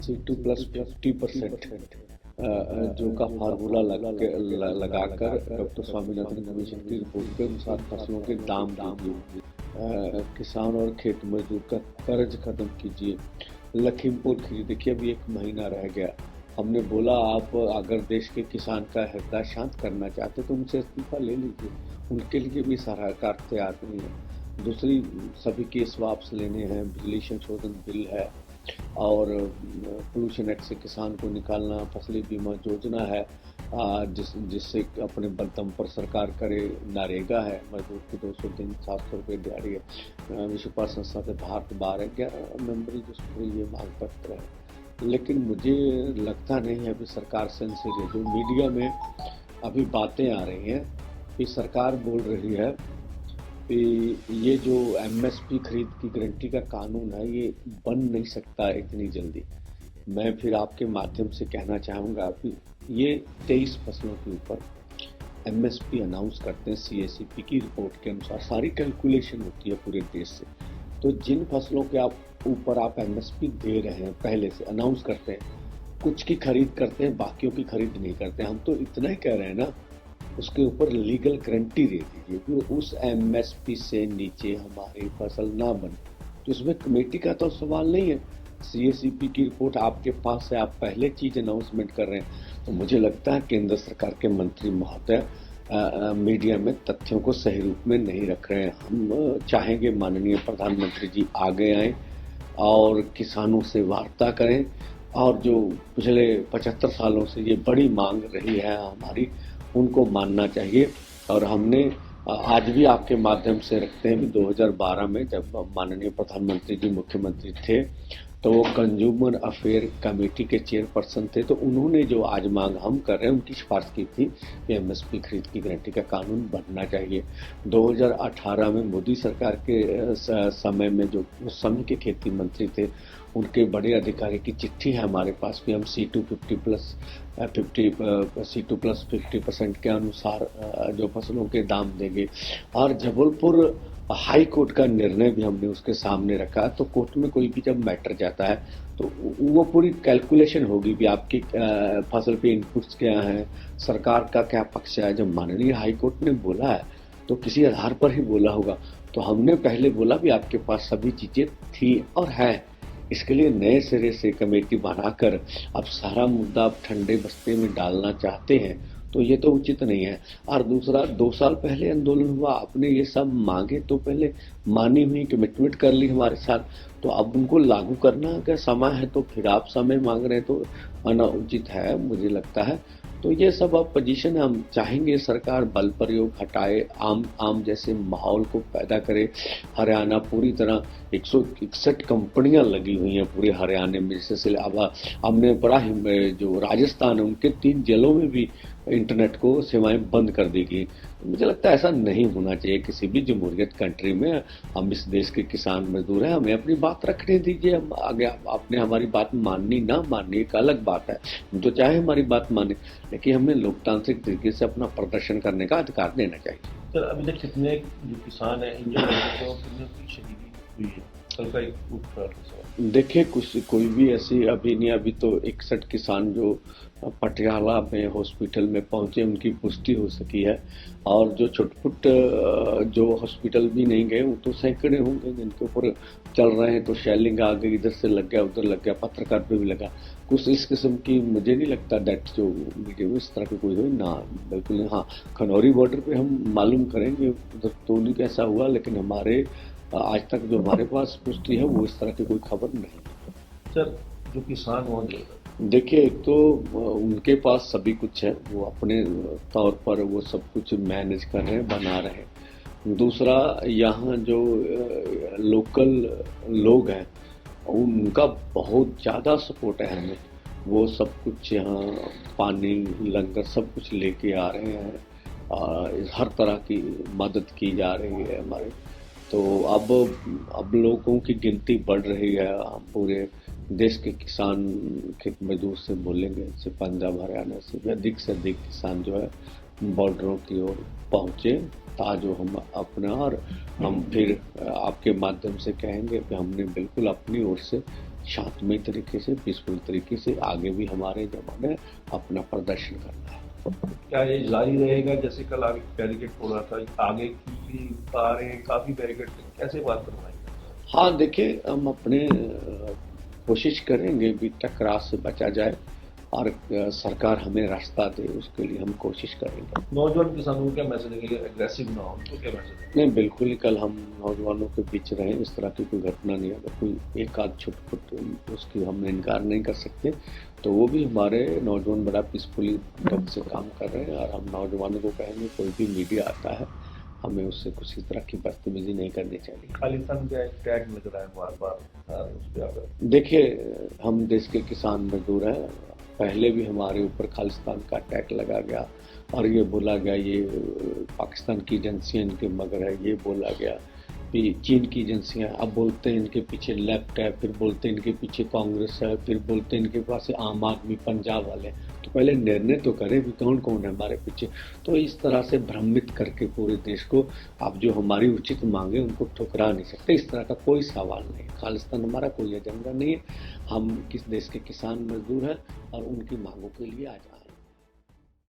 C2+50% जो का formula लगाकर डॉक्टर स्वामीनाथन कमीशन की रिपोर्ट के अनुसार फसलों के दाम दीजिए, किसान और खेत मजदूर का कर्ज खत्म कीजिए। लखीमपुर खीरी देखिए, अभी 1 महीना रह गया। हमने बोला आप अगर देश के किसान का हृदय शांत करना चाहते तो उनसे इस्तीफा ले लीजिए, उनके लिए भी सरकार तैयार नहीं है। दूसरी, सभी केस वापस लेने हैं, बिजली संशोधन बिल है और पोल्यूशन एक्ट से किसान को निकालना, फसली बीमा योजना है जिससे अपने बलदम पर सरकार करे, नरेगा है, मजदूर की 200 दिन 700 रुपये दिहाड़ी है, विश्व व्यापार संस्था से भारत 12 मेंबरी जो ये मांग पत्र है। लेकिन मुझे लगता नहीं है अभी सरकार सिंसियर है। जो मीडिया में अभी बातें आ रही हैं कि सरकार बोल रही है कि ये जो एमएसपी खरीद की गारंटी का कानून है ये बन नहीं सकता इतनी जल्दी। मैं फिर आपके माध्यम से कहना चाहूँगा कि ये 23 फसलों के ऊपर एमएसपी अनाउंस करते हैं। सीएसीपी की रिपोर्ट के अनुसार सारी कैलकुलेशन होती है पूरे देश से। तो जिन फसलों के ऊपर आप एमएसपी दे रहे हैं, पहले से अनाउंस करते हैं, कुछ की खरीद करते हैं, बाकियों की खरीद नहीं करते। हम तो इतना ही कह रहे हैं ना, उसके ऊपर लीगल गारंटी दे दीजिए कि उस एमएसपी से नीचे हमारी फसल ना बने। तो इसमें कमेटी का तो सवाल नहीं है। सीएसीपी की रिपोर्ट आपके पास है, आप पहले चीज अनाउंसमेंट कर रहे हैं। तो मुझे लगता है केंद्र सरकार के मंत्री महोदय मीडिया में तथ्यों को सही रूप में नहीं रख रहे हैं। हम चाहेंगे माननीय प्रधानमंत्री जी आगे आए और किसानों से वार्ता करें और जो पिछले 75 सालों से ये बड़ी मांग रही है हमारी, उनको मानना चाहिए। और हमने आज भी आपके माध्यम से रखते हैं कि 2012 में जब माननीय प्रधानमंत्री जी मुख्यमंत्री थे तो वो कंज्यूमर अफेयर कमेटी के चेयरपर्सन थे, तो उन्होंने जो आज मांग हम कर रहे हैं उनकी सिफारिश की थी कि एमएसपी खरीद की गारंटी का कानून बनना चाहिए। 2018 में मोदी सरकार के समय में जो उस समय के खेती मंत्री थे उनके बड़े अधिकारी की चिट्ठी है हमारे पास कि हम C2+50% के अनुसार जो फसलों के दाम देंगे। और जबलपुर हाई कोर्ट का निर्णय भी हमने उसके सामने रखा। तो कोर्ट में कोई भी जब मैटर जाता है तो वो पूरी कैलकुलेशन होगी कि आपकी फसल पे इनपुट्स क्या हैं, सरकार का क्या पक्ष है। जब माननीय हाई कोर्ट ने बोला है तो किसी आधार पर ही बोला होगा। तो हमने पहले बोला भी आपके पास सभी चीजें थी और है, इसके लिए नए सिरे से कमेटी बनाकर अब सारा मुद्दा आप ठंडे बस्ते में डालना चाहते हैं तो ये तो उचित नहीं है। और दूसरा, 2 साल पहले आंदोलन हुआ, आपने ये सब मांगे तो पहले मानी हुई, कमिटमेंट कर ली हमारे साथ, तो अब उनको लागू करना का समय है। तो फिर आप समय मांग रहे हैं तो अनुचित है मुझे लगता है। तो ये सब अब पोजीशन हम चाहेंगे सरकार बल प्रयोग हटाए, आम जैसे माहौल को पैदा करे। हरियाणा पूरी तरह 161 कंपनियां लगी हुई हैं पूरे हरियाणा में, जैसे अब हमने पढ़ा जो राजस्थान है उनके 3 जिलों में भी इंटरनेट को सेवाएं बंद कर दी गई। मुझे लगता है ऐसा नहीं होना चाहिए किसी भी जमहूरियत कंट्री में। हम इस देश के किसान मजदूर हैं, हमें अपनी बात रखने दीजिए। हम आगे आपने हमारी बात माननी ना माननी एक अलग बात है, हम तो चाहे हमारी बात माने, लेकिन हमें लोकतांत्रिक तरीके से अपना प्रदर्शन करने का अधिकार देना चाहिए। सर, अभी तक कितने जो किसान हैं इंजन शहीदी हुई है? कल का एक देखिए, कोई भी ऐसी अभी नहीं। अभी तो 61 किसान जो पटियाला में हॉस्पिटल में पहुंचे उनकी पुष्टि हो सकी है, और जो छुटपुट जो हॉस्पिटल भी नहीं गए वो तो सैकड़े होंगे जिनके ऊपर चल रहे हैं। तो शेलिंग आ गई, इधर से लग गया उधर लग गया, पत्रकार पे भी लगा। कुछ इस किस्म की मुझे नहीं लगता डेट जो वीडियो में इस तरह की कोई हुई ना, बिल्कुल नहीं। हाँ, खनौरी बॉर्डर पे हम मालूम करेंगे उधर तो नहीं कैसा हुआ, लेकिन हमारे आज तक जो हमारे पास पुष्टि है वो इस तरह की कोई खबर नहीं। सर, जो किसान वहाँ देखिए, एक तो उनके पास सभी कुछ है, वो अपने तौर पर वो सब कुछ मैनेज कर रहे हैं, बना रहे हैं। दूसरा, यहाँ जो लोकल लोग हैं उनका बहुत ज़्यादा सपोर्ट है हमें। वो सब कुछ यहाँ पानी लंगर सब कुछ लेके आ रहे हैं, हर तरह की मदद की जा रही है हमारे। तो अब लोगों की गिनती बढ़ रही है। हम पूरे देश के किसान खेत मजदूर से बोलेंगे, जैसे पंजाब हरियाणा से अधिक किसान जो है बॉर्डरों की ओर पहुँचे ताजो हम अपना। और हम फिर आपके माध्यम से कहेंगे कि हमने बिल्कुल अपनी ओर से शांतमय तरीके से, पीसफुल तरीके से आगे भी हमारे जवान ने अपना प्रदर्शन करना है। क्या ये जारी रहेगा? जैसे कल आगे बैरिकेड तोड़ा था, आगे की कारें काफी बैरिकेड, कैसे बात करवाएंगे? हाँ देखिए, हम अपने कोशिश करेंगे भी टकराव से बचा जाए और सरकार हमें रास्ता दे, उसके लिए हम कोशिश करेंगे। नौजवान किसानों को क्या मैसेज देंगे? एग्रेसिव ना हो, उनको क्या मैसेज देंगे? नहीं, बिल्कुल ही कल हम नौजवानों के बीच रहे, इस तरह की कोई घटना नहीं, अगर कोई एक आध छुटपुट उसकी हम इनकार नहीं कर सकते, तो वो भी हमारे नौजवान बड़ा पीसफुली ढंग से काम कर रहे हैं। और हम नौजवानों को कहेंगे कोई भी मीडिया आता है, हमें उससे किसी तरह की बदतमीजी नहीं करनी चाहिए। खालिस्तान का एक टैग लग रहा है बार बार उस पर आकर। देखिए, हम देश के किसान मजदूर हैं, पहले भी हमारे ऊपर खालिस्तान का अटैक लगा गया और ये बोला गया ये पाकिस्तान की एजेंसियां इनके मगर है, ये बोला गया कि चीन की एजेंसियां, अब बोलते हैं इनके पीछे लेफ्ट है, फिर बोलते हैं इनके पीछे कांग्रेस है, फिर बोलते हैं इनके पास आम आदमी पंजाब वाले। तो पहले निर्णय तो करें भी कौन कौन है हमारे पीछे। तो इस तरह से भ्रमित करके पूरे देश को आप जो हमारी उचित मांगे उनको ठुकरा नहीं सकते, इस तरह का कोई सवाल नहीं। खालिस्तान हमारा कोई एजेंडा नहीं है, हम किस देश के किसान मजदूर हैं और उनकी मांगों के लिए आज